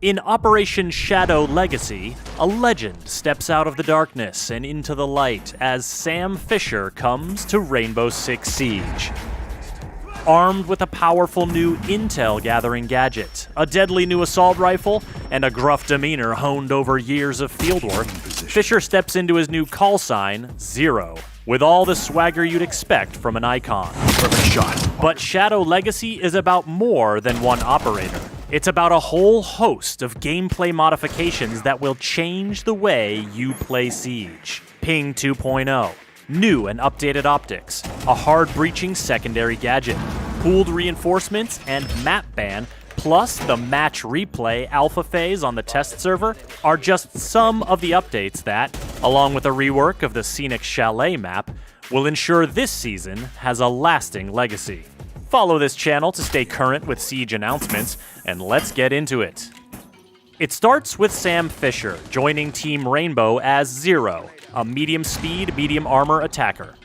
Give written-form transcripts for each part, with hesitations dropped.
In Operation Shadow Legacy, a legend steps out of the darkness and into the light as Sam Fisher comes to Rainbow Six Siege. Armed with a powerful new intel-gathering gadget, a deadly new assault rifle, and a gruff demeanor honed over years of fieldwork, Fisher steps into his new call sign, Zero, with all the swagger you'd expect from an icon. Perfect shot. But Shadow Legacy is about more than one operator. It's about a whole host of gameplay modifications that will change the way you play Siege. Ping 2.0, new and updated optics, a hard-breaching secondary gadget, pooled reinforcements, and map ban, plus the match replay alpha phase on the test server are just some of the updates that, along with a rework of the scenic chalet map, will ensure this season has a lasting legacy. Follow this channel to stay current with Siege announcements, and let's get into it. It starts with Sam Fisher joining Team Rainbow as Zero, a medium-speed, medium-armor attacker.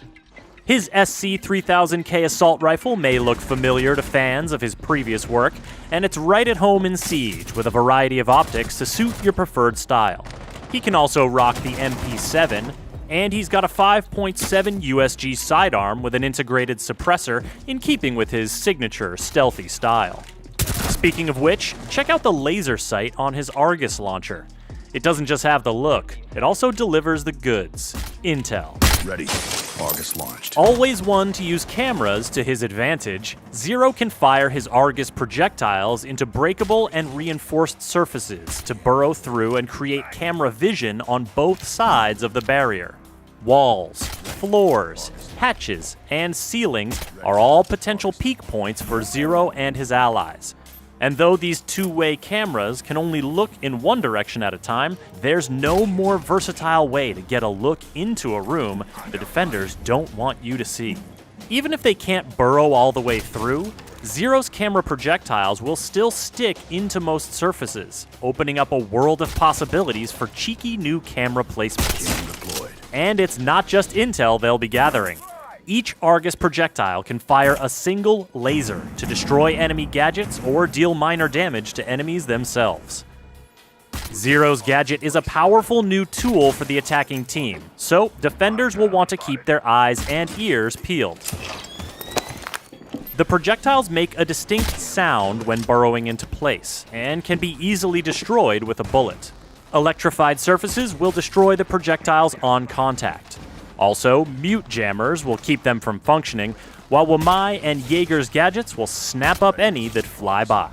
His SC-3000K assault rifle may look familiar to fans of his previous work, and it's right at home in Siege with a variety of optics to suit your preferred style. He can also rock the MP7, and he's got a 5.7 USG sidearm with an integrated suppressor in keeping with his signature stealthy style. Speaking of which, check out the laser sight on his Argus launcher. It doesn't just have the look, it also delivers the goods. Intel. Ready. Argus launched. Always one to use cameras to his advantage, Zero can fire his Argus projectiles into breakable and reinforced surfaces to burrow through and create camera vision on both sides of the barrier. Walls, floors, hatches, and ceilings are all potential peak points for Zero and his allies. And though these two-way cameras can only look in one direction at a time, there's no more versatile way to get a look into a room the defenders don't want you to see. Even if they can't burrow all the way through, Zero's camera projectiles will still stick into most surfaces, opening up a world of possibilities for cheeky new camera placements. And it's not just intel they'll be gathering. Each Argus projectile can fire a single laser to destroy enemy gadgets or deal minor damage to enemies themselves. Zero's gadget is a powerful new tool for the attacking team, so defenders will want to keep their eyes and ears peeled. The projectiles make a distinct sound when burrowing into place, and can be easily destroyed with a bullet. Electrified surfaces will destroy the projectiles on contact. Also, mute jammers will keep them from functioning, while Wamai and Jaeger's gadgets will snap up any that fly by.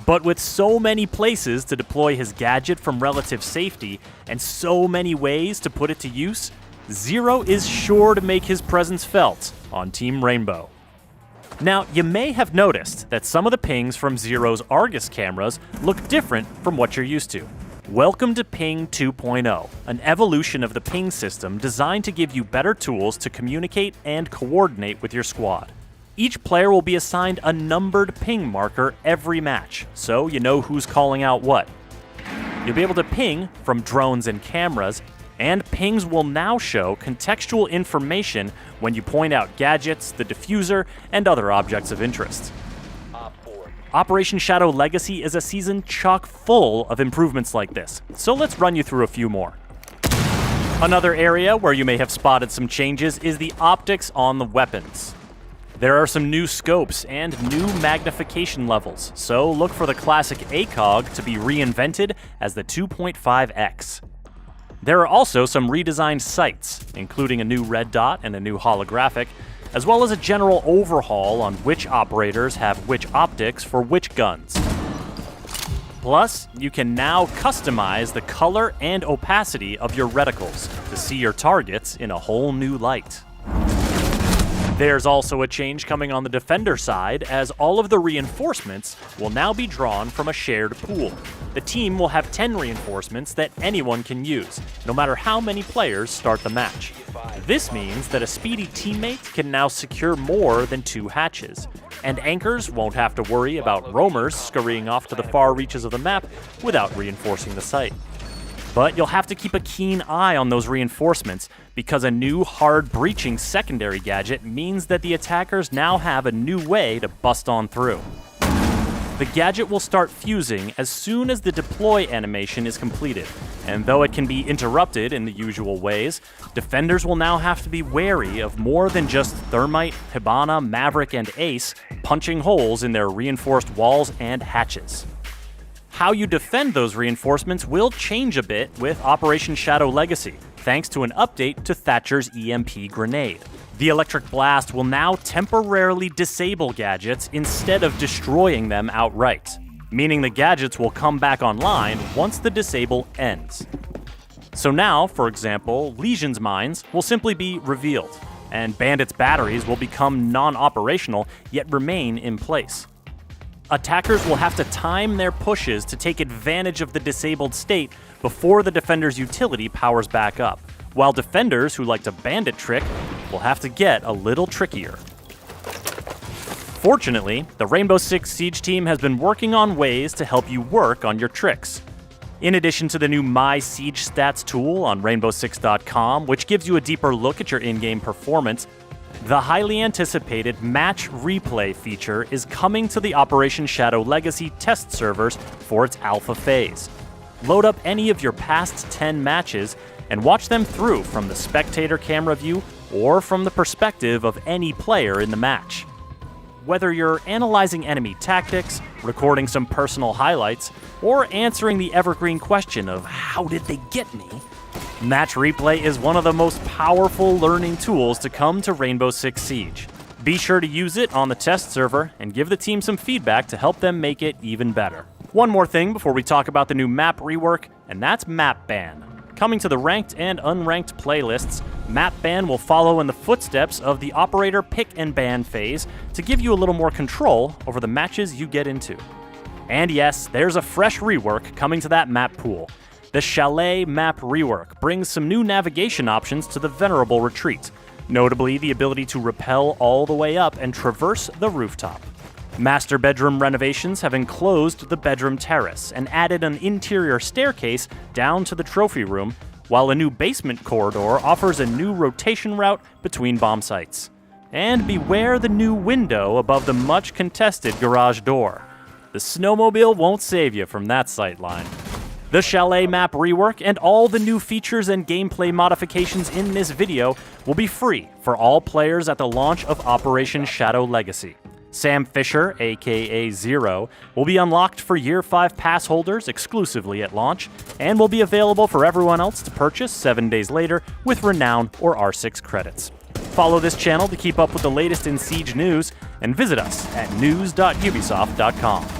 But with so many places to deploy his gadget from relative safety, and so many ways to put it to use, Zero is sure to make his presence felt on Team Rainbow. Now, you may have noticed that some of the pings from Zero's Argus cameras look different from what you're used to. Welcome to Ping 2.0, an evolution of the ping system designed to give you better tools to communicate and coordinate with your squad. Each player will be assigned a numbered ping marker every match, so you know who's calling out what. You'll be able to ping from drones and cameras, and pings will now show contextual information when you point out gadgets, the diffuser, and other objects of interest. Operation Shadow Legacy is a season chock full of improvements like this, so let's run you through a few more. Another area where you may have spotted some changes is the optics on the weapons. There are some new scopes and new magnification levels, so look for the classic ACOG to be reinvented as the 2.5x. There are also some redesigned sights, including a new red dot and a new holographic, as well as a general overhaul on which operators have which optics for which guns. Plus, you can now customize the color and opacity of your reticles to see your targets in a whole new light. There's also a change coming on the defender side, as all of the reinforcements will now be drawn from a shared pool. The team will have 10 reinforcements that anyone can use, no matter how many players start the match. This means that a speedy teammate can now secure more than 2 hatches, and anchors won't have to worry about roamers scurrying off to the far reaches of the map without reinforcing the site. But you'll have to keep a keen eye on those reinforcements, because a new hard-breaching secondary gadget means that the attackers now have a new way to bust on through. The gadget will start fusing as soon as the deploy animation is completed, and though it can be interrupted in the usual ways, defenders will now have to be wary of more than just Thermite, Hibana, Maverick, and Ace punching holes in their reinforced walls and hatches. How you defend those reinforcements will change a bit with Operation Shadow Legacy, thanks to an update to Thatcher's EMP grenade. The Electric Blast will now temporarily disable gadgets instead of destroying them outright, meaning the gadgets will come back online once the disable ends. So now, for example, Legion's mines will simply be revealed, and Bandit's batteries will become non-operational yet remain in place. Attackers will have to time their pushes to take advantage of the disabled state before the defender's utility powers back up, while defenders who like to bandit trick will have to get a little trickier. Fortunately, the Rainbow Six Siege team has been working on ways to help you work on your tricks. In addition to the new My Siege Stats tool on rainbow6.com, which gives you a deeper look at your in-game performance, the highly anticipated Match Replay feature is coming to the Operation Shadow Legacy test servers for its alpha phase. Load up any of your past 10 matches and watch them through from the spectator camera view or from the perspective of any player in the match. Whether you're analyzing enemy tactics, recording some personal highlights, or answering the evergreen question of how did they get me, Match Replay is one of the most powerful learning tools to come to Rainbow Six Siege. Be sure to use it on the test server and give the team some feedback to help them make it even better. One more thing before we talk about the new map rework, and that's Map Ban. Coming to the ranked and unranked playlists, Map Ban will follow in the footsteps of the operator pick and ban phase to give you a little more control over the matches you get into. And yes, there's a fresh rework coming to that map pool. The Chalet map rework brings some new navigation options to the Venerable Retreat, notably the ability to rappel all the way up and traverse the rooftop. Master bedroom renovations have enclosed the bedroom terrace and added an interior staircase down to the trophy room, while a new basement corridor offers a new rotation route between bomb sites. And beware the new window above the much contested garage door. The snowmobile won't save you from that sightline. The Chalet map rework and all the new features and gameplay modifications in this video will be free for all players at the launch of Operation Shadow Legacy. Sam Fisher, aka Zero, will be unlocked for Year 5 pass holders exclusively at launch, and will be available for everyone else to purchase 7 days later with Renown or R6 credits. Follow this channel to keep up with the latest in Siege news, and visit us at news.ubisoft.com.